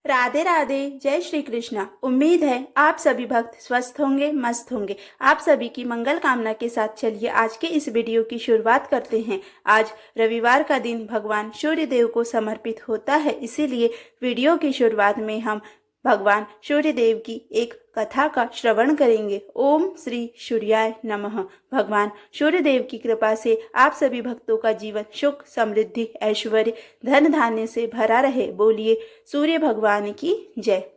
राधे राधे। जय श्री कृष्णा। उम्मीद है आप सभी भक्त स्वस्थ होंगे, मस्त होंगे। आप सभी की मंगल कामना के साथ चलिए आज के इस वीडियो की शुरुआत करते हैं। आज रविवार का दिन भगवान सूर्य देव को समर्पित होता है, इसीलिए वीडियो की शुरुआत में हम भगवान सूर्य देव की एक कथा का श्रवण करेंगे। ओम श्री सूर्याय नमः। भगवान सूर्य देव की कृपा से आप सभी भक्तों का जीवन सुख, समृद्धि, ऐश्वर्य, धन धान्य से भरा रहे। बोलिए सूर्य भगवान की जय।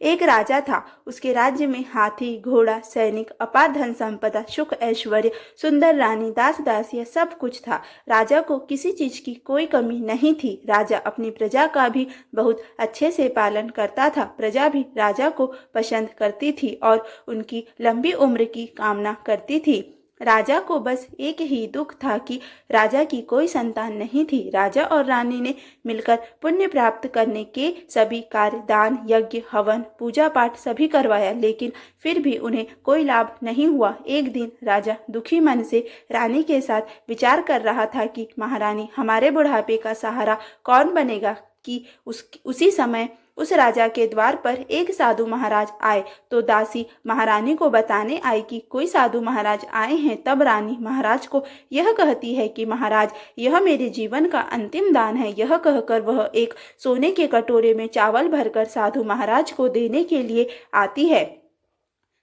एक राजा था। उसके राज्य में हाथी, घोड़ा, सैनिक, अपार धन संपदा, सुख, ऐश्वर्य, सुंदर रानी, दास दासियां सब कुछ था। राजा को किसी चीज की कोई कमी नहीं थी। राजा अपनी प्रजा का भी बहुत अच्छे से पालन करता था। प्रजा भी राजा को पसंद करती थी और उनकी लंबी उम्र की कामना करती थी। राजा को बस एक ही दुख था कि राजा की कोई संतान नहीं थी। राजा और रानी ने मिलकर पुण्य प्राप्त करने के सभी कार्य, दान, यज्ञ, हवन, पूजा पाठ सभी करवाया, लेकिन फिर भी उन्हें कोई लाभ नहीं हुआ। एक दिन राजा दुखी मन से रानी के साथ विचार कर रहा था कि महारानी, हमारे बुढ़ापे का सहारा कौन बनेगा। कि उसी समय उस राजा के द्वार पर एक साधु महाराज आए तो दासी महारानी को बताने आई कि कोई साधु महाराज आए हैं। तब रानी महाराज को यह कहती है कि महाराज, यह मेरे जीवन का अंतिम दान है। यह कहकर वह एक सोने के कटोरे में चावल भरकर साधु महाराज को देने के लिए आती है।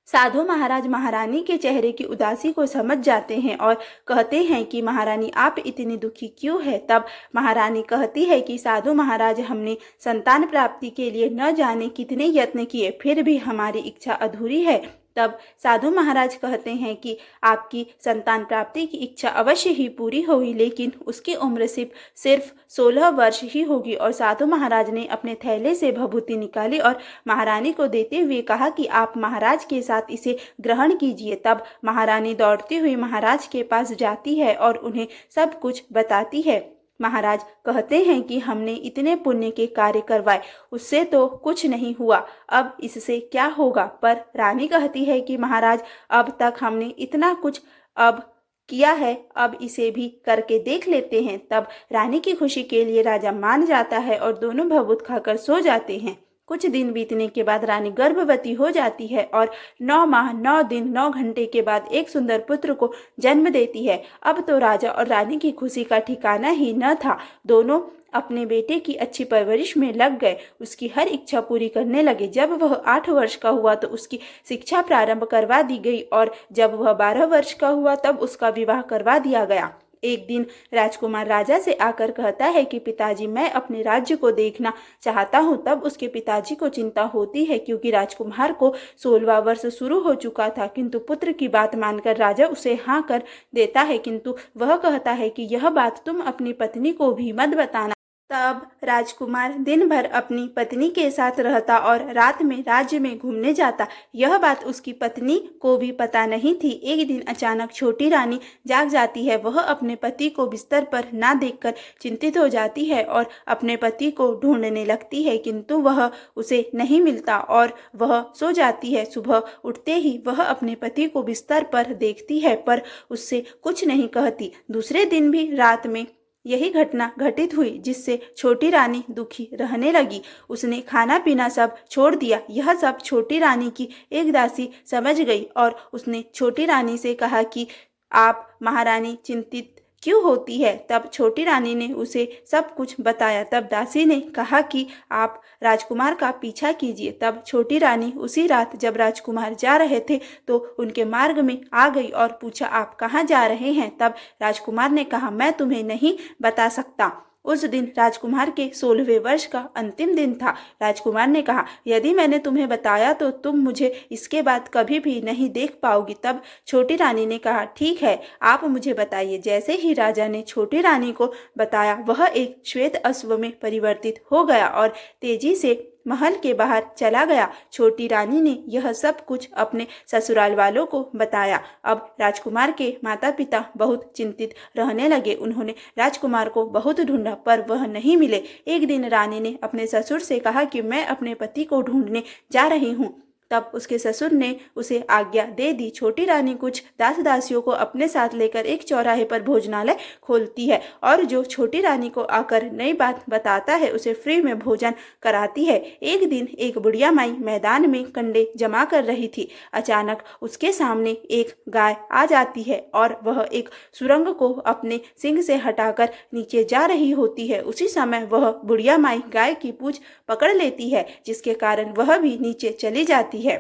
साधु महाराज महारानी के चेहरे की उदासी को समझ जाते हैं और कहते हैं कि महारानी, आप इतनी दुखी क्यों है। तब महारानी कहती है कि साधु महाराज, हमने संतान प्राप्ति के लिए न जाने कितने यत्न किए, फिर भी हमारी इच्छा अधूरी है। तब साधु महाराज कहते हैं कि आपकी संतान प्राप्ति की इच्छा अवश्य ही पूरी होगी, लेकिन उसकी उम्र सिर्फ 16 वर्ष ही होगी। और साधु महाराज ने अपने थैले से भभूति निकाली और महारानी को देते हुए कहा कि आप महाराज के साथ इसे ग्रहण कीजिए। तब महारानी दौड़ती हुई महाराज के पास जाती है और उन्हें सब कुछ बताती है। महाराज कहते हैं कि हमने इतने पुण्य के कार्य करवाए, उससे तो कुछ नहीं हुआ, अब इससे क्या होगा। पर रानी कहती है कि महाराज, अब तक हमने इतना कुछ अब किया है, अब इसे भी करके देख लेते हैं। तब रानी की खुशी के लिए राजा मान जाता है और दोनों भभूत खाकर सो जाते हैं। कुछ दिन बीतने के बाद रानी गर्भवती हो जाती है और 9 माह 9 दिन 9 घंटे के बाद एक सुंदर पुत्र को जन्म देती है। अब तो राजा और रानी की खुशी का ठिकाना ही न था। दोनों अपने बेटे की अच्छी परवरिश में लग गए, उसकी हर इच्छा पूरी करने लगे। जब वह 8 वर्ष का हुआ तो उसकी शिक्षा प्रारंभ करवा दी गई और जब वह 12 वर्ष का हुआ तब उसका विवाह करवा दिया गया। एक दिन राजकुमार राजा से आकर कहता है कि पिताजी, मैं अपने राज्य को देखना चाहता हूँ। तब उसके पिताजी को चिंता होती है क्योंकि राजकुमार को 16वां वर्ष शुरू हो चुका था, किंतु पुत्र की बात मानकर राजा उसे हाँ कर देता है, किंतु वह कहता है कि यह बात तुम अपनी पत्नी को भी मत बताना। तब राजकुमार दिन भर अपनी पत्नी के साथ रहता और रात में राज्य में घूमने जाता। यह बात उसकी पत्नी को भी पता नहीं थी। एक दिन अचानक छोटी रानी जाग जाती है। वह अपने पति को बिस्तर पर ना देखकर चिंतित हो जाती है और अपने पति को ढूंढने लगती है, किंतु वह उसे नहीं मिलता और वह सो जाती है। सुबह उठते ही वह अपने पति को बिस्तर पर देखती है पर उससे कुछ नहीं कहती। दूसरे दिन भी रात में यही घटना घटित हुई, जिससे छोटी रानी दुखी रहने लगी। उसने खाना पीना सब छोड़ दिया। यह सब छोटी रानी की एक दासी समझ गई और उसने छोटी रानी से कहा कि आप महारानी चिंतित क्यों होती है। तब छोटी रानी ने उसे सब कुछ बताया। तब दासी ने कहा कि आप राजकुमार का पीछा कीजिए। तब छोटी रानी उसी रात जब राजकुमार जा रहे थे तो उनके मार्ग में आ गई और पूछा, आप कहाँ जा रहे हैं। तब राजकुमार ने कहा, मैं तुम्हें नहीं बता सकता। उस दिन राजकुमार के 16वें वर्ष का अंतिम दिन था। राजकुमार ने कहा, यदि मैंने तुम्हें बताया तो तुम मुझे इसके बाद कभी भी नहीं देख पाओगी। तब छोटी रानी ने कहा, ठीक है, आप मुझे बताइए। जैसे ही राजा ने छोटी रानी को बताया, वह एक श्वेत अश्व में परिवर्तित हो गया और तेजी से महल के बाहर चला गया। छोटी रानी ने यह सब कुछ अपने ससुराल वालों को बताया। अब राजकुमार के माता पिता बहुत चिंतित रहने लगे। उन्होंने राजकुमार को बहुत ढूंढा पर वह नहीं मिले। एक दिन रानी ने अपने ससुर से कहा कि मैं अपने पति को ढूंढने जा रही हूँ। तब उसके ससुर ने उसे आज्ञा दे दी। छोटी रानी कुछ दास दासियों को अपने साथ लेकर एक चौराहे पर भोजनालय खोलती है और जो छोटी रानी को आकर नई बात बताता है उसे फ्री में भोजन कराती है। एक दिन एक बुढ़िया माई मैदान में कंडे जमा कर रही थी। अचानक उसके सामने एक गाय आ जाती है और वह एक सुरंग को अपने सिंग से हटाकर नीचे जा रही होती है। उसी समय वह बुढ़िया माई गाय की पूंछ पकड़ लेती है, जिसके कारण वह भी नीचे चली जाती है।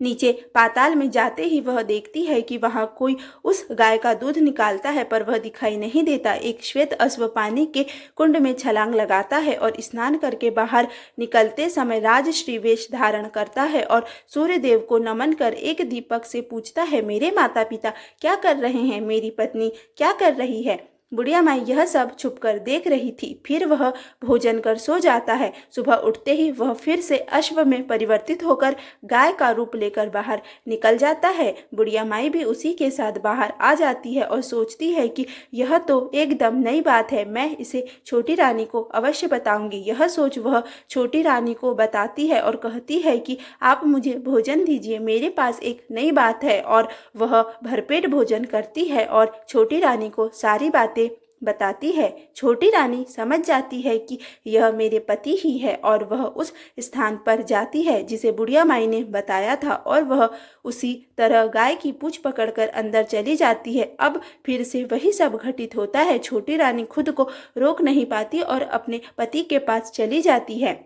नीचे पाताल में जाते ही वह देखती है कि वहां कोई उस गाय का दूध निकालता है, पर वह दिखाई नहीं देता। एक श्वेत अश्व पानी के कुंड में छलांग लगाता है और स्नान करके बाहर निकलते समय राजश्री वेश धारण करता है और सूर्य देव को नमन कर एक दीपक से पूछता है, मेरे माता पिता क्या कर रहे हैं, मेरी पत्नी क्या कर रही है। बुढ़िया माई यह सब छुपकर देख रही थी। फिर वह भोजन कर सो जाता है। सुबह उठते ही वह फिर से अश्व में परिवर्तित होकर गाय का रूप लेकर बाहर निकल जाता है। बुढ़िया माई भी उसी के साथ बाहर आ जाती है और सोचती है कि यह तो एकदम नई बात है, मैं इसे छोटी रानी को अवश्य बताऊंगी। यह सोच वह छोटी रानी को बताती है और कहती है कि आप मुझे भोजन दीजिए, मेरे पास एक नई बात है। और वह भरपेट भोजन करती है और छोटी रानी को सारी बातें बताती है। छोटी रानी समझ जाती है कि यह मेरे पति ही है और वह उस स्थान पर जाती है जिसे बुढ़िया माई ने बताया था और वह उसी तरह गाय की पूंछ पकड़कर अंदर चली जाती है। अब फिर से वही सब घटित होता है। छोटी रानी खुद को रोक नहीं पाती और अपने पति के पास चली जाती है,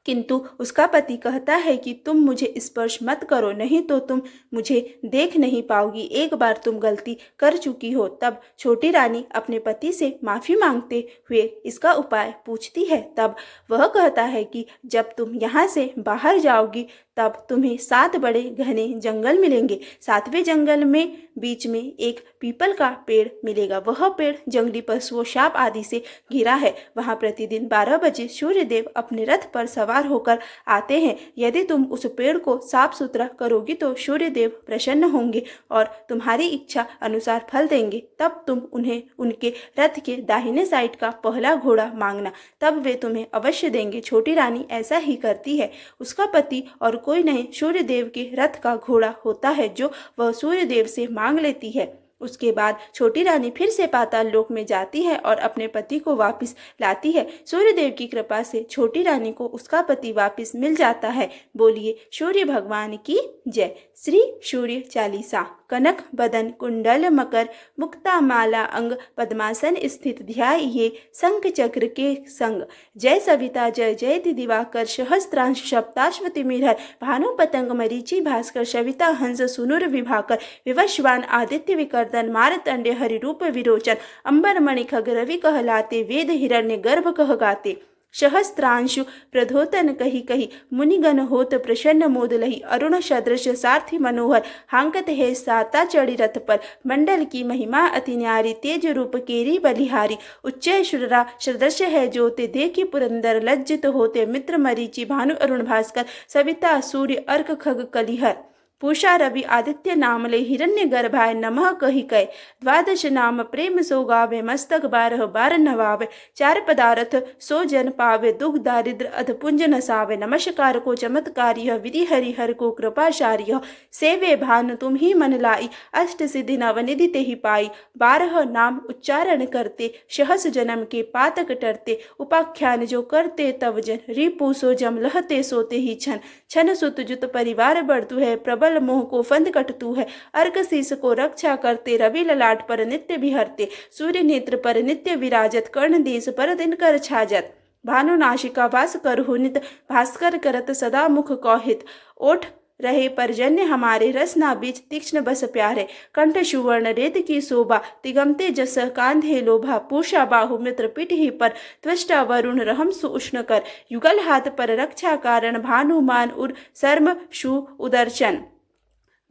किंतु उसका पति कहता है कि तुम मुझे स्पर्श मत करो, नहीं तो तुम मुझे देख नहीं पाओगी, एक बार तुम गलती कर चुकी हो। तब छोटी रानी अपने पति से माफी मांगते हुए इसका उपाय पूछती है। तब वह कहता है कि जब तुम यहाँ से बाहर जाओगी तब तुम्हें 7 बड़े घने जंगल मिलेंगे। 7वें जंगल में बीच में एक पीपल का पेड़ मिलेगा। वह पेड़ जंगली पशुओं, शाप आदि से घिरा है। वहां प्रतिदिन 12 बजे सूर्य देव अपने रथ पर सवार होकर आते हैं। यदि तुम उस पेड़ को साफ सुथरा करोगी तो सूर्य देव प्रसन्न होंगे और तुम्हारी इच्छा अनुसार फल देंगे। तब तुम उन्हें उनके रथ के दाहिने साइड का पहला घोड़ा मांगना, तब वे तुम्हें अवश्य देंगे। छोटी रानी ऐसा ही करती है। उसका पति और कोई नहीं सूर्य देव के रथ का घोड़ा होता है जो वह सूर्य देव से मांग लेती है। उसके बाद छोटी रानी फिर से पाताल लोक में जाती है और अपने पति को वापस लाती है। सूर्य देव की कृपा से छोटी रानी को उसका पति वापस मिल जाता है। बोलिए सूर्य भगवान की जय। श्री सूर्य चालीसा। कनक बदन कुंडल मकर मुक्ता माला अंग पद्मासन स्थित ध्याये शंख चक्र के संग। जय सविता जय जयति दिवाकर सहस्त्रांश सप्ताश्वति मिरहर भानु पतंग मरीचि भास्कर सविता हंस सुनुर विभाकर विवस्वान आदित्य विकर्दन मारतंड हरिरूप विरोचन अंबर मणि खग रवि कहलाते वेद हिरण्य गर्भ कह गाते। सहस्त्रांशु प्रधोतन कही कही मुनिगण होत प्रसन्न मोद लही। अरुण सदृश सारथी मनोहर हांकत है साता चढ़ी रथ पर। मंडल की महिमा अति न्यारी तेज रूप केरी बलिहारी। उच्च शुरा सदृश है ज्योति देखी पुरंदर लज्जित होते। मित्र मरीचि भानु अरुण भास्कर सविता सूर्य अर्क खग कलिहर। पूषा रवि आदित्य नामले हिरण्य गर्भाय नमः कही कय। द्वादश नाम प्रेम सो गावे मस्तक 12 बार नवावे। 4 पदार्थ सो जन पावे दुख दारिद्र अधपुंज नसावे। नमस्कार को चमत्कार्य विधि हरिहर को कृपाचार्य। सेवे भानु तुम ही मन लाई अष्ट सिद्धि नवनिधि ते ही पाई। 12 नाम उच्चारण करते सहस जन्म के पातक टरते। उपाख्यान जो करते तव जन रिपु सो जम लहते सोते ही छन। छन सुत जुत परिवार बढ़तु है प्रबल मोह को फंद कटतु है। अर्क शीस को रक्षा करते रवि ललाट पर नित्य बिहरते। सूर्य नेत्र पर नित्य विराजत कर्ण देश पर दिन कर छाजत। भानु नाशिका वास करहु नित भास्कर करत सदा मुख कौहित। ओठ रहे परजन्य हमारे रसना बीच तीक्ष्ण बस प्यारे। कंठ सुवर्ण रेत की शोभा तिगमते जस कांधे लोभा। पूषा बाहु मित्र पीठ ही पर त्वष्टा वरुण रहम सुउष्ण कर। युगल हाथ पर रक्षा कारण भानुमान उर सर्म शु उदर्शन।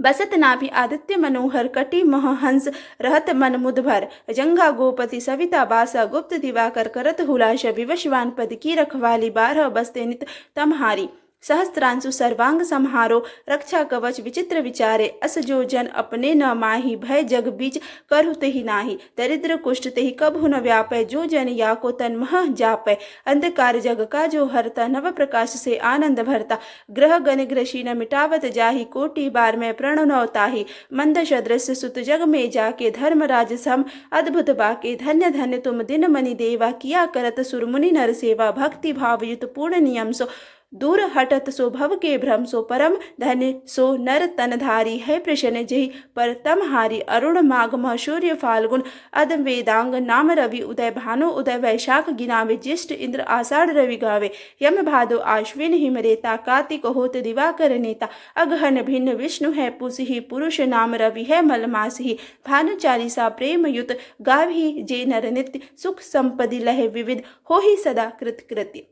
बसत नाभि आदित्य मनोहर कटि मह हंस रहत मन मुदभर। जंघा गोपति सविता बासा गुप्त दिवाकर करत हुलाशा। विवस्वान पद की रखवाली 12 बसते नित तमहारी। सहस्त्रांशु सर्वांग संहारो रक्षा कवच विचित्र विचारे अस जो जन अपने न माही भय जग बीच करहुते ही नाही दरिद्र कुष्ठ ते ही कभु न व्यापै जो जन या को तन मह जापै अंधकार जग का जो हरता नव प्रकाश से आनंद भरता ग्रह गण ग्रसी न मिटावत जाहि कोटि बार में प्रण न ताहि मंद सदृश सुत जग में जाके धर्मराज सम अद्भुत बाके धन्य धन्य तुम दिन मनि देवा किया करत सुरमुनि नर सेवा भक्ति भाव युत पूर्ण नियम सो दूर हटत सो भव के भ्रम सो परम धन्य सो नर तनधारी है प्रश्न जहि पर तम हारी अरुण माघ मह सूर्य फाल्गुन अद वेदांग नाम रवि उदय भानु उदय वैशाख गिनावे ज्येष्ठ इंद्र आषाढ़ रवि गावे यम भादो आश्विन हिमरेता कार्तिक होत दिवाकर नेता अगहन भिन्न विष्णु है पुसहि पुरुष नाम रवि है मलमास ही भानु चालीसा प्रेम युत गावहि जे नर नित्य सुख संपदि लहे विविध हो ही सदा कृत कृत्य।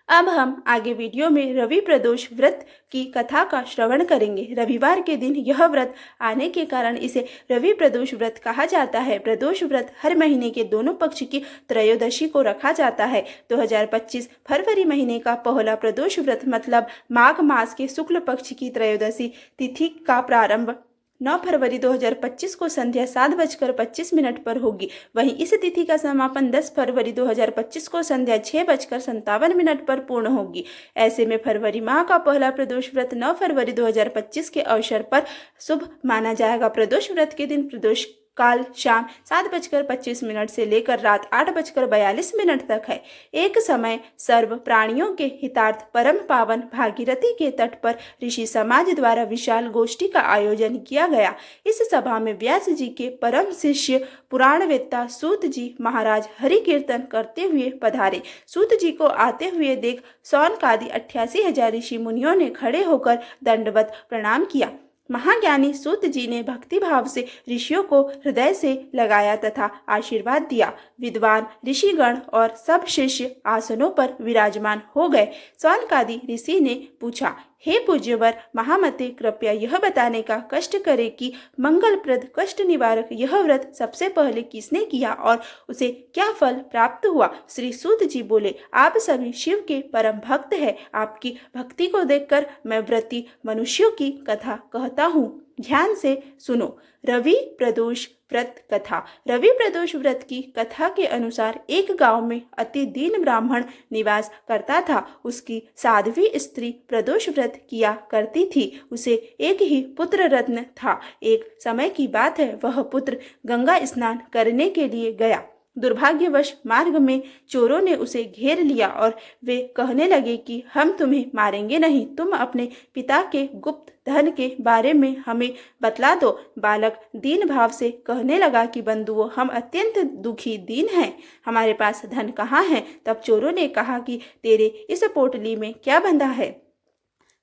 अब हम आगे वीडियो में रवि प्रदोष व्रत की कथा का श्रवण करेंगे। रविवार के दिन यह व्रत आने के कारण इसे रवि प्रदोष व्रत कहा जाता है। प्रदोष व्रत हर महीने के दोनों पक्ष की त्रयोदशी को रखा जाता है। 2025 फरवरी महीने का पहला प्रदोष व्रत मतलब माघ मास के शुक्ल पक्ष की त्रयोदशी तिथि का प्रारंभ 9 फरवरी 2025 को संध्या 7:25 पर होगी। वहीं इस तिथि का समापन 10 फरवरी 2025 को संध्या 6:57 पर पूर्ण होगी। ऐसे में फरवरी माह का पहला प्रदोष व्रत 9 फरवरी 2025 के अवसर पर शुभ माना जाएगा। प्रदोष व्रत के दिन प्रदोष काल शाम 7:25 से लेकर रात 8:42 तक है। एक समय सर्व प्राणियों के हितार्थ परम पावन भागीरथी के तट पर ऋषि समाज द्वारा विशाल गोष्ठी का आयोजन किया गया। इस सभा में व्यास जी के परम शिष्य पुराणवेत्ता सूत जी महाराज हरि कीर्तन करते हुए पधारे। सूत जी को आते हुए देख सौनकादि 88,000 ऋषि मुनियों ने खड़े होकर दंडवत प्रणाम किया। महाज्ञानी सूत जी ने भक्ति भाव से ऋषियों को हृदय से लगाया तथा आशीर्वाद दिया। विद्वान ऋषिगण और सब शिष्य आसनों पर विराजमान हो गए। सौनकादि ऋषि ने पूछा, हे पूज्यवर महामते, कृपया यह बताने का कष्ट करे कि मंगलप्रद कष्ट निवारक यह व्रत सबसे पहले किसने किया और उसे क्या फल प्राप्त हुआ। श्री सूत जी बोले, आप सभी शिव के परम भक्त हैं। आपकी भक्ति को देखकर मैं व्रती मनुष्यों की कथा कहता हूँ। ध्यान से सुनो। रवि प्रदोष व्रत कथा। रवि प्रदोष व्रत की कथा के अनुसार एक गांव में अति दीन ब्राह्मण निवास करता था। उसकी साध्वी स्त्री प्रदोष व्रत किया करती थी। उसे एक ही पुत्र रत्न था। एक समय की बात है, वह पुत्र गंगा स्नान करने के लिए गया। दुर्भाग्यवश मार्ग में चोरों ने उसे घेर लिया और वे कहने लगे कि हम तुम्हें मारेंगे नहीं, तुम अपने पिता के गुप्त धन के बारे में हमें बतला दो। बालक दीन भाव से कहने लगा कि बंधुओं, हम अत्यंत दुखी दीन हैं, हमारे पास धन कहाँ है। तब चोरों ने कहा कि तेरे इस पोटली में क्या बंधा है।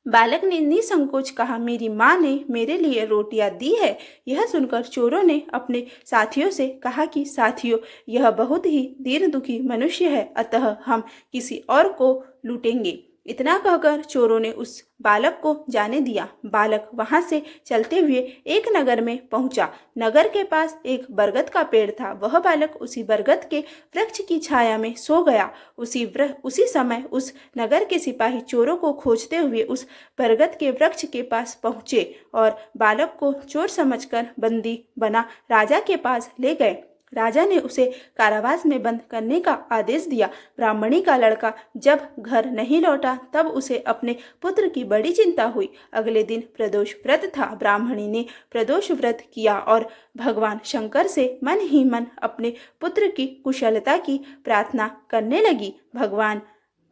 बालक ने निसंकोच कहा, मेरी माँ ने मेरे लिए रोटियां दी है। यह सुनकर चोरों ने अपने साथियों से कहा कि साथियों, यह बहुत ही दीन दुखी मनुष्य है, अतः हम किसी और को लूटेंगे। इतना कहकर चोरों ने उस बालक को जाने दिया। बालक वहां से चलते हुए एक नगर में पहुंचा। नगर के पास एक बरगद का पेड़ था। वह बालक उसी बरगद के वृक्ष की छाया में सो गया। उसी समय उस नगर के सिपाही चोरों को खोजते हुए उस बरगद के वृक्ष के पास पहुंचे और बालक को चोर समझकर बंदी बना राजा के पास ले गए। राजा ने उसे कारावास में बंद करने का आदेश दिया। ब्राह्मणी का लड़का जब घर नहीं लौटा तब उसे अपने पुत्र की बड़ी चिंता हुई। अगले दिन प्रदोष व्रत था। ब्राह्मणी ने प्रदोष व्रत किया और भगवान शंकर से मन ही मन अपने पुत्र की कुशलता की प्रार्थना करने लगी। भगवान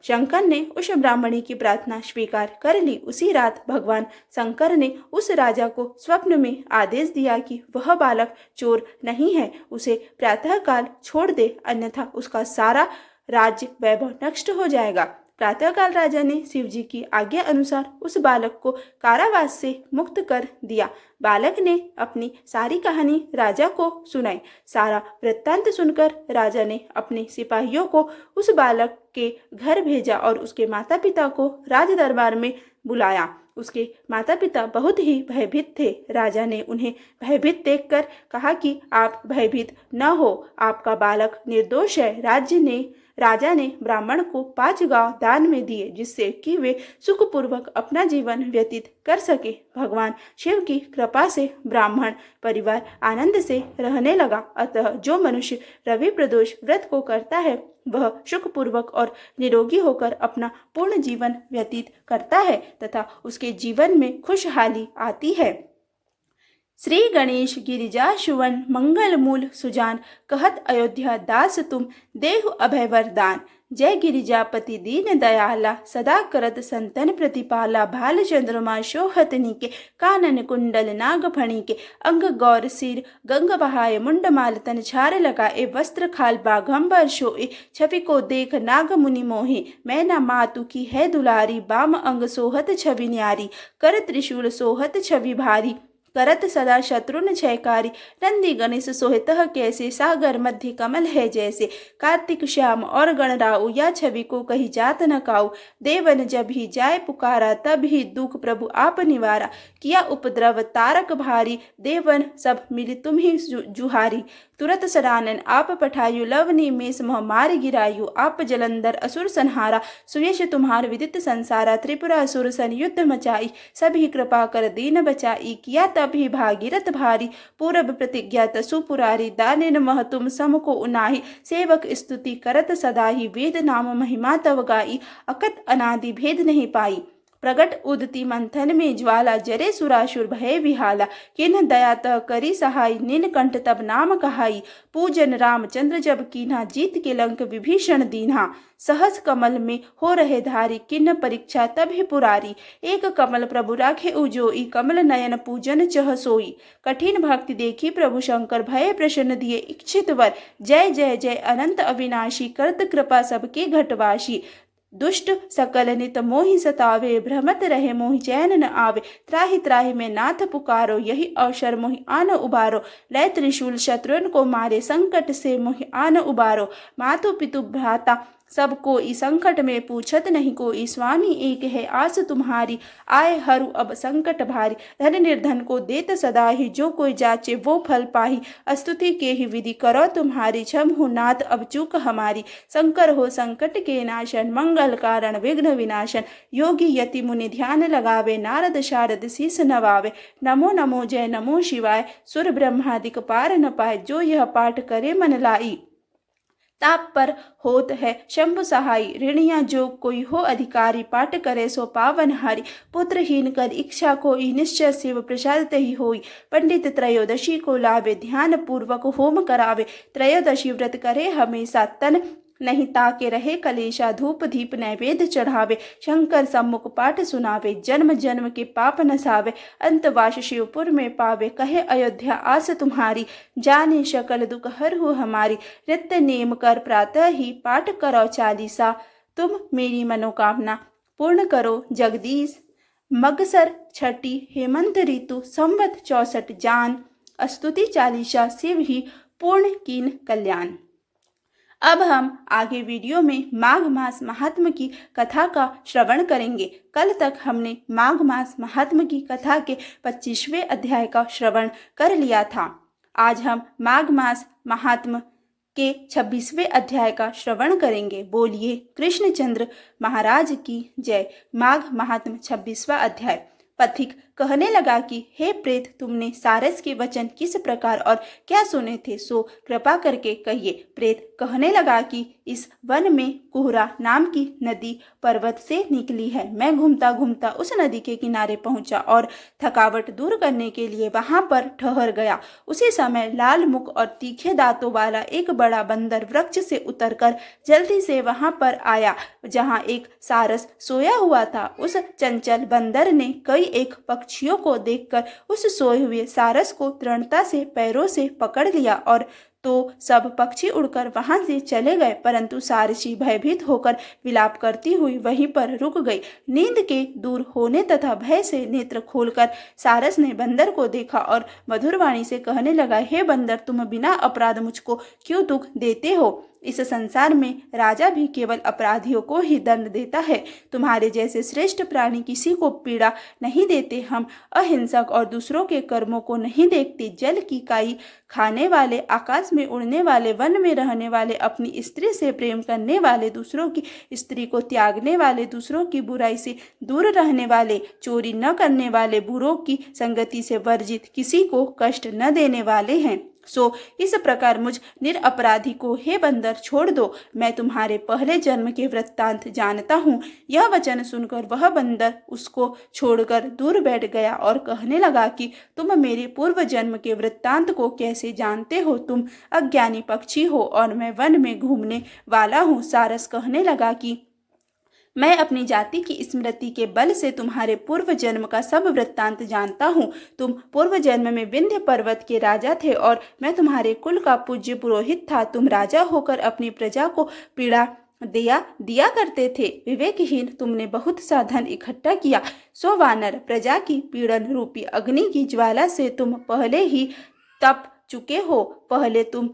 शंकर ने उस ब्राह्मणी की प्रार्थना स्वीकार कर ली। उसी रात भगवान शंकर ने उस राजा को स्वप्न में आदेश दिया कि वह बालक चोर नहीं है, उसे प्रातःकाल छोड़ दे, अन्यथा उसका सारा राज्य वैभव नष्ट हो जाएगा। प्रातःकाल राजा ने शिव जी की आज्ञा अनुसार उस बालक को कारावास से मुक्त कर दिया। बालक ने अपनी सारी कहानी राजा को सुनाई। सारा वृत्तांत सुनकर राजा ने अपने सिपाहियों को उस बालक के घर भेजा और उसके माता पिता को राज दरबार में बुलाया। उसके माता पिता बहुत ही भयभीत थे। राजा ने उन्हें भयभीत देखकर कहा कि आप भयभीत न हो, आपका बालक निर्दोष है। राजा ने ब्राह्मण को 5 गांव दान में दिए, जिससे कि वे सुखपूर्वक अपना जीवन व्यतीत कर सके। भगवान शिव की कृपा से ब्राह्मण परिवार आनंद से रहने लगा। अतः जो मनुष्य रवि प्रदोष व्रत को करता है वह सुखपूर्वक और निरोगी होकर अपना पूर्ण जीवन व्यतीत करता है तथा उसके जीवन में खुशहाली आती है। श्री गणेश गिरिजा सुवन मंगल मूल सुजान, कहत अयोध्या दास तुम देहु अभय वरदान। जय गिरिजापति दीन दयाला, सदा करत संतन प्रतिपाला। भाल चंद्रमा शोहत नीके, कानन कुंडल नाग फणी के। अंग गौर सिर गंग बहाए, मुंड माल तन छार लगाए। वस्त्र खाल बाघंबर शोए, छवि को देख नाग मुनि मोहे। मैना मातु की है दुलारी, बाम अंग सोहत छवि न्यारी। कर त्रिशूल सोहत छवि भारी, करत सदा शत्रुन क्षयकारी। नंदी गणेश सोहितः कैसे, सागर मध्य कमल है जैसे। कार्तिक श्याम और गणराऊ, या छवि को कही जात न काऊ। देवन जब ही जाय पुकारा, तब ही दुख प्रभु आप निवारा। किया उपद्रव तारक भारी, देवन सब मिली तुम ही जुहारी। तुरत सरानन आप पठायु, लवनी मेष मोह मार गिरायु। आप जलंधर असुर संहारा, सुयश तुम्हार विदित संसारा। त्रिपुरा असुर सन युद्ध मचाई, सभी कृपा कर दीन बचाई। किया तभी भागीरथ भारी, पूरब प्रतिज्ञा तसु पुरारी। दानिन मह तुम सम को उनाही, सेवक स्तुति करत सदाही। वेद नाम महिमा तव गाई, अकत अनादि भेद नहीं पाई। प्रगट उदती मंथन में ज्वाला, जरे सुरासुर भय विहाला। किन्ह दयातः करी सहाय, नीलकंठ तब नाम कहाई। पूजन रामचंद्र जब कीन्हा, जीत के लंक विभीषण दीन्हा। सहस कमल में हो रहे धारी, किन्ह परीक्षा तब ही पुरारी। एक कमल प्रभु राखे उजोई, कमल नयन पूजन चह सोई। कठिन भक्ति देखी प्रभु शंकर, भय प्रसन्न दिए इच्छित वर। जय जय जय अनंत अविनाशी, करत कृपा सबके घटवासी। दुष्ट सकल नित मोहि सतावे, भ्रमत रहे मोहि चैन न आवे। त्राहि त्राहि में नाथ पुकारो, यही अवसर मोहि आन उबारो। लय त्रिशूल शत्रुन को मारे, संकट से मोहि आन उबारो। मातु पितु भ्राता सब कोई, संकट में पूछत नहीं कोई। स्वामी एक है आस तुम्हारी, आए हरू अब संकट भारी। धन निर्धन को देत सदा ही, जो कोई जाचे वो फल पाही। स्तुति के ही विधि करो तुम्हारी, क्षम हो नाथ अब चूक हमारी। शंकर हो संकट के नाशन, मंगल कारण विघ्न विनाशन। योगी यति मुनि ध्यान लगावे, नारद शारद शीस नवावे। नमो नमो जय नमो शिवाय, सुर ब्रह्मादिक पार न पाए। जो यह पाठ करे मन लाई, ताप पर होत है शंभु सहाय। ऋणिया जो कोई हो अधिकारी, पाठ करे सो पावन हारी। पुत्रहीन कर इच्छा कोई, निश्चय शिव प्रसाद ही होई। पंडित त्रयोदशी को लावे, ध्यान पूर्वक होम करावे। त्रयोदशी व्रत करे हमेशा, तन नहीं ताके रहे कलेशा। धूप दीप नैवेद्य चढ़ावे, शंकर सम्मुख पाठ सुनावे। जन्म जन्म के पाप नसावे, अंतवास शिवपुर में पावे। कहे अयोध्या आस तुम्हारी, जाने सकल दुख हरहु हमारी। नित्य नेम कर प्रातः ही, पाठ करो चालीसा। तुम मेरी मनोकामना पूर्ण करो जगदीश। मगसर छठी हेमंत ऋतु, संवत 64 जान। स्तुति चालीसा शिव ही, पूर्ण कीन कल्याण। अब हम आगे वीडियो में माघ मास महात्म की कथा का श्रवण करेंगे। कल तक हमने माघ मास महात्म की कथा के 25वें अध्याय का श्रवण कर लिया था। आज हम माघ मास महात्म के 26वें अध्याय का श्रवण करेंगे। बोलिए कृष्णचंद्र महाराज की जय। माघ महात्म 26वां अध्याय। पथिक कहने लगा कि हे प्रेत, तुमने सारस के वचन किस प्रकार और क्या सुने थे, सो कृपा करके कहिए। प्रेत कहने लगा कि इस वन में कुहरा नाम की नदी पर्वत से निकली है। मैं घूमता घूमता उस नदी के किनारे पहुंचा और थकावट दूर करने के लिए वहां पर ठहर गया। उसी समय लाल मुख और तीखे दांतों वाला एक बड़ा बंदर वृक्ष से उतरकर जल्दी से वहां पर आया जहां एक सारस सोया हुआ था। उस चंचल बंदर ने कई एक पक्षियों को देखकर उस सोए हुए सारस को दृढ़ता से पैरों से पकड़ लिया और तो सब पक्षी उड़कर वहां से चले गए, परंतु सारसी भयभीत होकर विलाप करती हुई वहीं पर रुक गई। नींद के दूर होने तथा भय से नेत्र खोलकर सारस ने बंदर को देखा और मधुर वाणी से कहने लगा, हे बंदर, तुम बिना अपराध मुझको क्यों दुख देते हो? इस संसार में राजा भी केवल अपराधियों को ही दंड देता है। तुम्हारे जैसे श्रेष्ठ प्राणी किसी को पीड़ा नहीं देते। हम अहिंसक और दूसरों के कर्मों को नहीं देखते। जल की काई खाने वाले, आकाश में उड़ने वाले, वन में रहने वाले, अपनी स्त्री से प्रेम करने वाले, दूसरों की स्त्री को त्यागने वाले, दूसरों की बुराई से दूर रहने वाले, चोरी न करने वाले, बुरों की संगति से वर्जित, किसी को कष्ट न देने वाले हैं। सो इस प्रकार मुझ निरपराधी को हे बंदर छोड़ दो। मैं तुम्हारे पहले जन्म के वृत्तांत जानता हूँ। यह वचन सुनकर वह बंदर उसको छोड़कर दूर बैठ गया और कहने लगा कि तुम मेरे पूर्व जन्म के वृत्तांत को कैसे जानते हो? तुम अज्ञानी पक्षी हो और मैं वन में घूमने वाला हूँ। सारस कहने लगा कि मैं अपनी जाति की स्मृति के बल से तुम्हारे पूर्व जन्म का सब वृत्तांत जानता हूँ। तुम पूर्व जन्म में विंध्य पर्वत के राजा थे और मैं तुम्हारे कुल का पूज्य पुरोहित था। तुम राजा होकर अपनी प्रजा को पीड़ा दिया करते थे। विवेकहीन, तुमने बहुत सा धन इकट्ठा किया। सो वानर, प्रजा की पीड़न रूपी अग्नि की ज्वाला से तुम पहले ही तप चुके हो। पहले तुम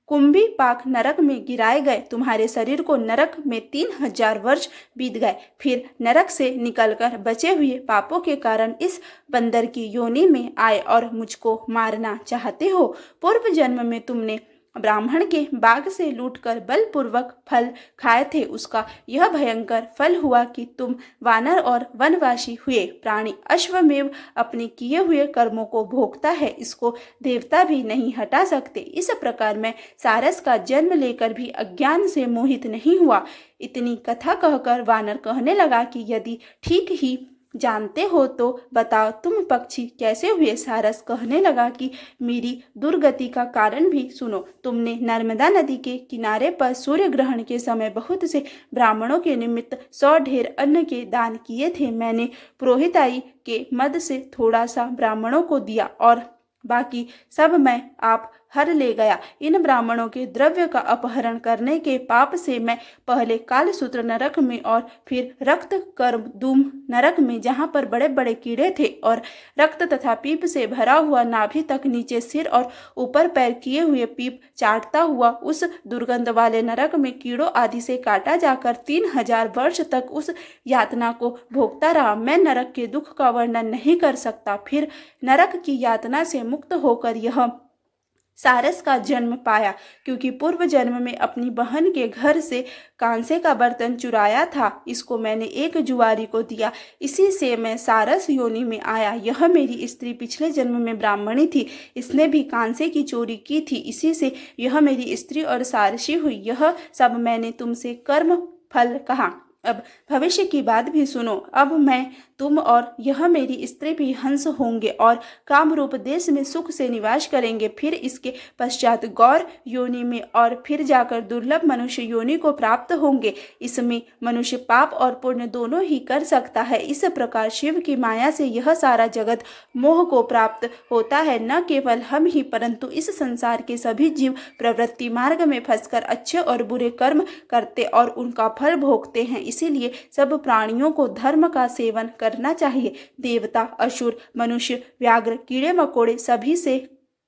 कुंभी पाक नरक में गिराए गए। तुम्हारे शरीर को नरक में 3000 वर्ष बीत गए। फिर नरक से निकलकर बचे हुए पापों के कारण इस बंदर की योनि में आए और मुझको मारना चाहते हो। पूर्व जन्म में तुमने ब्राह्मण के बाग से लूटकर बलपूर्वक फल खाए थे। उसका यह भयंकर फल हुआ कि तुम वानर और वनवासी हुए। प्राणी अश्वमेव अपने किए हुए कर्मों को भोगता है, इसको देवता भी नहीं हटा सकते। इस प्रकार मैं सारस का जन्म लेकर भी अज्ञान से मोहित नहीं हुआ। इतनी कथा कहकर वानर कहने लगा कि यदि ठीक ही जानते हो तो बताओ तुम पक्षी कैसे हुए? सारस कहने लगा कि मेरी दुर्गति का कारण भी सुनो। तुमने नर्मदा नदी के किनारे पर सूर्य ग्रहण के समय बहुत से ब्राह्मणों के निमित्त 100 ढेर अन्न के दान किए थे। मैंने पुरोहिताई के मद से थोड़ा सा ब्राह्मणों को दिया और बाकी सब मैं आप हर ले गया। इन ब्राह्मणों के द्रव्य का अपहरण करने के पाप से मैं पहले कालसूत्र नरक में और फिर रक्त कर्मदूम नरक में, जहाँ पर बड़े बड़े कीड़े थे और रक्त तथा पीप से भरा हुआ नाभि तक नीचे सिर और ऊपर पैर किए हुए पीप चाटता हुआ उस दुर्गंध वाले नरक में कीड़ों आदि से काटा जाकर 3000 वर्ष तक उस यातना को भोगता रहा। मैं नरक के दुख का वर्णन नहीं कर सकता। फिर नरक की यातना से मुक्त होकर यह सारस का जन्म पाया, क्योंकि पूर्व जन्म में अपनी बहन के घर से कांसे का बर्तन चुराया था। इसको मैंने एक जुआरी को दिया, इसी से मैं सारस योनि में आया। यह मेरी स्त्री पिछले जन्म में ब्राह्मणी थी, इसने भी कांसे की चोरी की थी, इसी से यह मेरी स्त्री और सारसी हुई। यह सब मैंने तुमसे कर्म फल कहा। अब भविष्य की बात भी सुनो। अब मैं, तुम और यह मेरी स्त्री भी हंस होंगे और कामरूप देश में सुख से निवास करेंगे। फिर इसके पश्चात गौर योनि में और फिर जाकर दुर्लभ मनुष्य योनि को प्राप्त होंगे। इसमें मनुष्य पाप और पुण्य दोनों ही कर सकता है। इस प्रकार शिव की माया से यह सारा जगत मोह को प्राप्त होता है। न केवल हम ही परंतु इस संसार के सभी जीव प्रवृत्ति मार्ग में फंसकर अच्छे और बुरे कर्म करते और उनका फल भोगते हैं। इसीलिए सब प्राणियों को धर्म का सेवन करना चाहिए। देवता, असुर, मनुष्य, व्याघ्र, कीड़े मकोड़े सभी से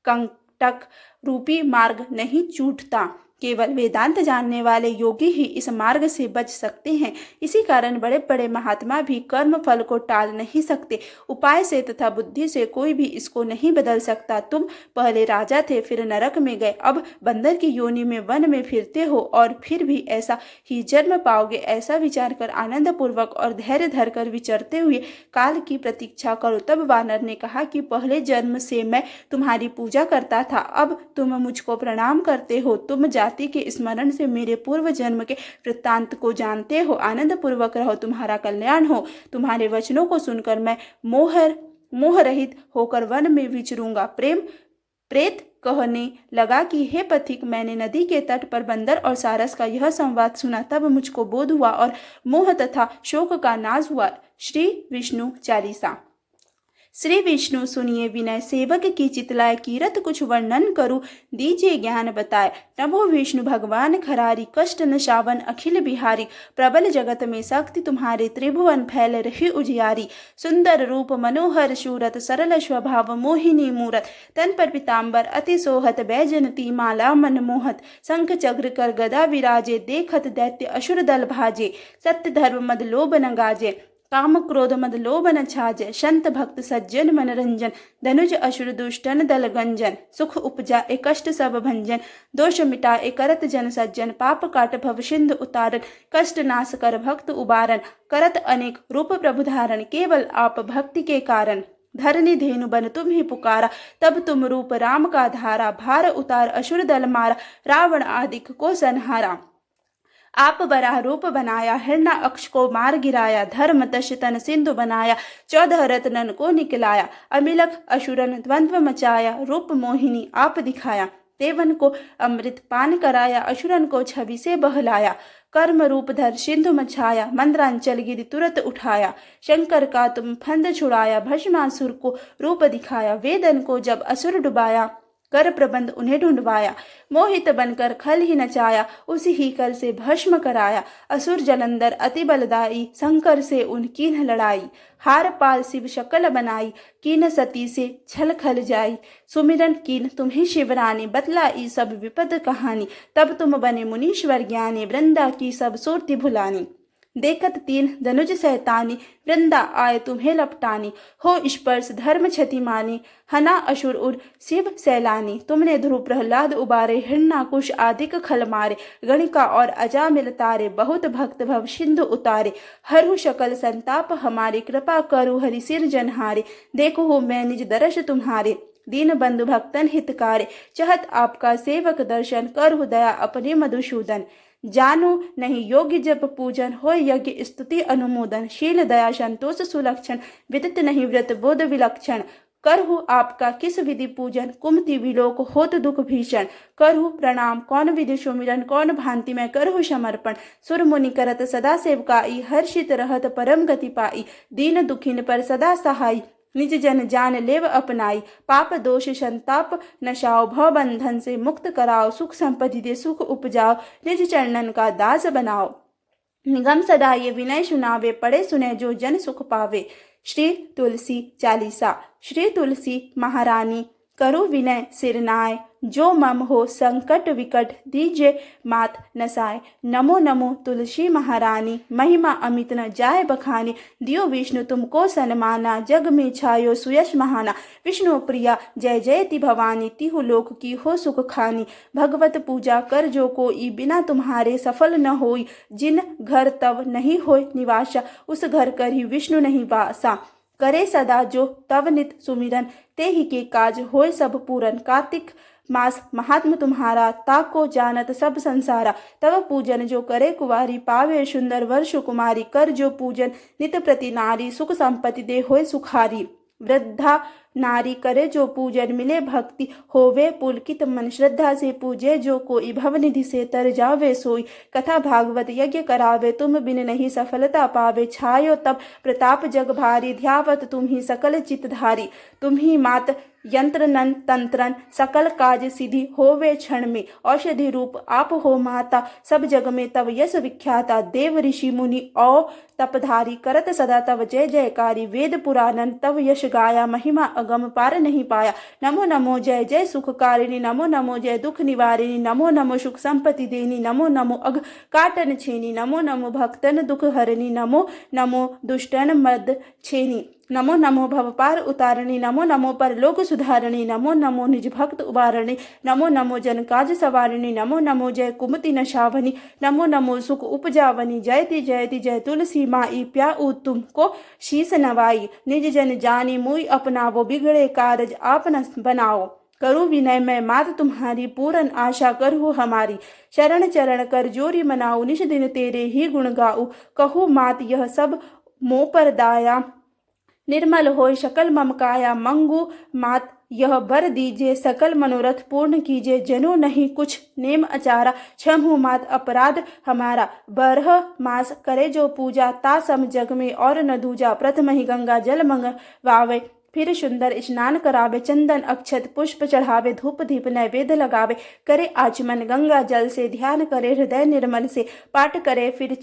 कंटक रूपी मार्ग नहीं छूटता। केवल वेदांत जानने वाले योगी ही इस मार्ग से बच सकते हैं। इसी कारण बड़े बड़े महात्मा भी कर्म फल को टाल नहीं सकते। उपाय से तथा बुद्धि से कोई भी इसको नहीं बदल सकता। तुम पहले राजा थे, फिर नरक में गए, अब बंदर की योनि में वन में फिरते हो और फिर भी ऐसा ही जन्म पाओगे। ऐसा विचार कर आनंद पूर्वक और धैर्य धरकर विचरते हुए काल की प्रतीक्षा करो। तब वानर ने कहा कि पहले जन्म से मैं तुम्हारी पूजा करता था, अब तुम मुझको प्रणाम करते हो। तुम जाति के स्मरण से मेरे पूर्व जन्म के वृत्तांत को जानते हो। आनंद पूर्वक रहो, तुम्हारा कल्याण हो। तुम्हारे वचनों को सुनकर मैं मोह रहित होकर वन में विचरूंगा। प्रेत कहने लगा कि हे पथिक, मैंने नदी के तट पर बंदर और सारस का यह संवाद सुना, तब मुझको बोध हुआ और मोह तथा शोक का नाश हुआ। श्री विष्णु चालीसा। श्री विष्णु सुनिए विनय सेवक की चितलाय कीरत कुछ वर्णन करूं दीजिए ज्ञान बताए। नमो विष्णु भगवान खरारी कष्ट नशावन अखिल बिहारी प्रबल जगत में शक्ति तुम्हारे त्रिभुवन फैल रही उजियारी। सुंदर रूप मनोहर शूरत सरल स्वभाव मोहिनी मूरत तन पर पीताम्बर अति सोहत बैजनती माला मनमोहत शंख चक्र कर गदा विराजे देखत दैत्य असुर दल भाजे। सत्य धर्म मद लोभ न गाजे काम क्रोध मद लोभ न छाजे। संत भक्त सज्जन मनरंजन धनुज असुर दुष्टन दल गंजन। सुख उपजा ए कष्ट सब भंजन दोष मिटा ए करत जन सज्जन। पाप काट भव सिंधु उतारन कष्ट नाश कर भक्त उबारन। करत अनेक रूप प्रभु धारण केवल आप भक्ति के कारण। धरनी धेनु बन तुम ही पुकारा तब तुम रूप राम का धारा। भार उतार असुर दल मारा रावण आदिक को संहारा। आप बराह रूप बनाया हिरण्य अक्ष को मार गिराया। धर्म दश तन सिंधु बनाया 14 रत्नन को निकलाया। अमिलक असुरन द्वंद्व मचाया रूप मोहिनी आप दिखाया। देवन को अमृत पान कराया असुरन को छवि से बहलाया। कर्म रूप धर सिंधु मछाया मंद्रांचल गिरि तुरत उठाया। शंकर का तुम फंद छुड़ाया भस्मासुर को रूप दिखाया। वेदन को जब असुर डुबाया कर प्रबंध उन्हें ढूंढवाया। मोहित बनकर खल ही नचाया उसी ही कर से भस्म कराया। असुर जलंधर अति बलदाई शंकर से उनकी न लड़ाई। हार पाल शिव शकल बनाई कीन सती से छल खल जाई। सुमिरन कीन तुम्हें शिवरानी बतलाई सब विपद कहानी। तब तुम बने मुनीश्वर ज्ञानी वृंदा की सब सुरति भुलानी। देखत तीन धनुज सैतानी वृंदा आए तुम्हें लपटानी। हो स्पर्श धर्म क्षति मानी हना असुर उर शिव सैलानी। तुमने ध्रुव प्रहलाद उबारे हिरण्याकुश आदिक खल मारे। गणिका और अजामिल तारे बहुत भक्त भव सिंधु उतारे। हरहु शकल संताप हमारे कृपा करु हरि सिर जनहारे। देखो हो मैं निज दर्श तुम्हारे दीन बंधु भक्तन हितकारे। चाहत आपका सेवक दर्शन करहु दया अपने मधुसूदन। जानो नहीं योग्य जप पूजन हो यज्ञ स्तुति अनुमोदन। शील दया संतोष सुलक्षण विदित नहीं व्रत बोध विलक्षण। करहु आपका किस विधि पूजन कुमति विलोक होत दुख भीषण। करहु प्रणाम कौन विधि सुमिरन कौन भांति में करहु समर्पण। सुर मुनि करत सदा सेवकाई हर्षित रहत परम गति पाई। दीन दुखिन पर सदा सहाय निज जन जान लेव अपनाई। पाप दोष संताप नशाओ भव बंधन से मुक्त कराओ। सुख संपत्ति दे सुख उपजाओ निज चरणन का दास बनाओ। निगम सदा ये विनय सुनावे पढ़े सुने जो जन सुख पावे। श्री तुलसी चालीसा। श्री तुलसी महारानी करो विनय सिरनाय। जो मम हो संकट विकट दीजे मात नसाय। नमो नमो तुलसी महारानी महिमा अमित न जाय बखानी। दियो विष्णु तुमको सन्माना जग में छायो सुयश महाना। विष्णु प्रिया जय जयति भवानी तिहु लोक की हो सुख खानी। भगवत पूजा कर जो कोई बिना तुम्हारे सफल न होई। जिन घर तब नहीं होय निवासा उस घर कर ही विष्णु नहीं वासा। करे सदा जो तव नित सुमिरन ते ही के काज होय सब पूरन। कार्तिक मास महात्म तुम्हारा ताको जानत सब संसारा। तव पूजन जो करे कुवारी पावे सुंदर वर्ष कुमारी। कर जो पूजन नित प्रति नारी सुख संपत्ति दे होय सुखारी। वृद्धा नारी करे जो पूजन मिले भक्ति होवे पुलकित मन। श्रद्धा से पूजे जो कोई भवनिधि से तर जावे सोई। कथा भागवत यज्ञ करावे तुम बिन नहीं सफलता पावे। छायो तब प्रताप जग भारी ध्यावत तुम ही सकल चितधारी। तुम ही मात यंत्रनन तंत्रन सकल काज सिद्धि होवे क्षण में। औषधि रूप आप हो माता सब जग में तब यश विख्याता। देव ऋषि मुनि औ तपधारी करत सदा तब जय जयकारी। वेद पुराणन तब यश गाया महिमा अगम पार नहीं पाया। नमो नमो जय जय सुखकारिणी नमो नमो जय दुख निवारिणी। नमो नमो सुख संपत्ति देनी नमो नमो अघ काटन छेनी। नमो नमो भक्तन दुख हरणी नमो नमो दुष्टन मद छेनी। नमो नमो भवपार उतारणी नमो नमो पर लोक सुधारणी। नमो नमो निज भक्त उबारणी नमो नमो जन काज सवारिणी। नमो नमो जय कुमति नशावनी नमो नमो सुख उपजावनी। जयति जयति जय तुलसी माई प्याऊ तुमको शीस नवाई। निज जन जानी मुई अपनावो बिगड़े कारज आप न बनाओ। करूँ विनय मैं मात तुम्हारी पूरन आशा करहु हमारी। शरण चरण कर जोरी मनाऊ निश दिन तेरे ही गुण गाऊ। कहूँ मात यह सब मोह पर दाया निर्मल होय सकल ममकाया। मंगू मात यह बर दीजे सकल मनोरथ पूर्ण कीजे। जनो नहीं कुछ नेम अचारा क्षमहु मात अपराध हमारा। बरह मास करे जो पूजा ता सम जग में और न दूजा। प्रथम ही गंगा जल मंगवावे फिर सुंदर स्नान करावे, चंदन अक्षत पुष्प चढ़ावे, धूप दीप नैवेद्य लगावे, करे आचमन गंगा जल से, ध्यान करे हृदय निर्मल से, पाठ करे फिर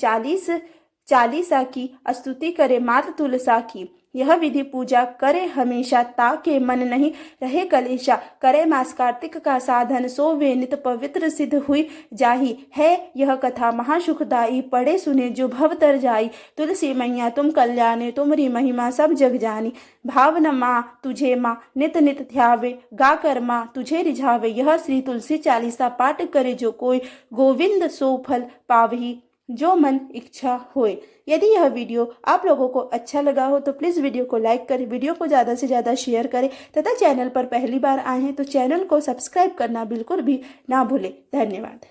40 की, स्तुति करे मात तुलसा की। यह विधि पूजा करे हमेशा, ताके मन नहीं रहे कलेशा, करे मास कार्तिक का साधन, सो वे नित पवित्र सिद्ध हुई जाही। है यह कथा महासुखदाई, पढ़े सुने जो भव तर जाई, तुलसी मैया तुम कल्याणी, तुमरी महिमा सब जग जानी। भावना माँ तुझे माँ नित नित ध्यावे, गा कर माँ तुझे रिझावे, यह श्री तुलसी चालीसा पाठ करे जो कोई, गोविंद सो फल पावही जो मन इच्छा होए। यदि यह वीडियो आप लोगों को अच्छा लगा हो तो प्लीज़ वीडियो को लाइक करें, वीडियो को ज़्यादा से ज़्यादा शेयर करें तथा चैनल पर पहली बार आए हैं तो चैनल को सब्सक्राइब करना बिल्कुल भी ना भूलें। धन्यवाद।